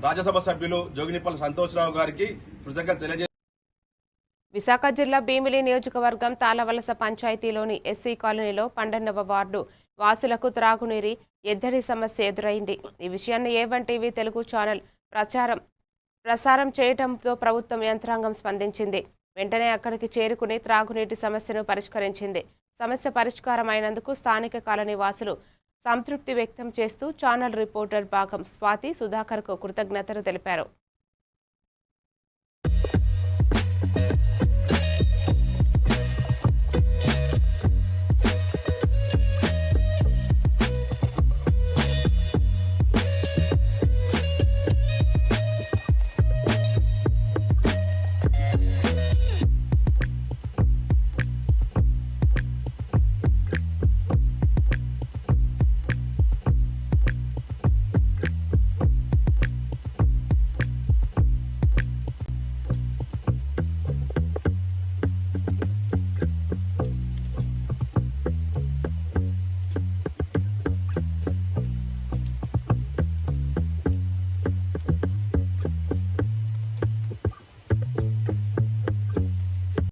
రాజ్యసభ సభ్యులు జోగినిపల్లి సంతోష్రావు గారికి కృతజ్ఞత తెలియజేస్తున్నారు. విశాఖ జిల్లా భీమిలి నియోజకవర్గం తాళవలస పంచాయతీలోని ఎస్సీ కాలనీలో 12వ వార్డు వాసులకు త్రాగునీరు ఎద్దడి సమస్య ఎదురైంది. ఈ విషయాన్ని ఏవన్ టీవీ తెలుగు ఛానల్ ప్రసారం చేయడంతో ప్రభుత్వం యంత్రాంగం స్పందించింది. వెంటనే అక్కడికి చేరుకుని త్రాగునీటి సమస్యను పరిష్కరించింది. సమస్య పరిష్కారం అయినందుకు స్థానిక కాలనీ వాసులు సంతృప్తి వ్యక్తం చేస్తూ ఛానల్ రిపోర్టర్ భాగం స్వాతి సుధాకర్కు కృతజ్ఞతలు తెలిపారు.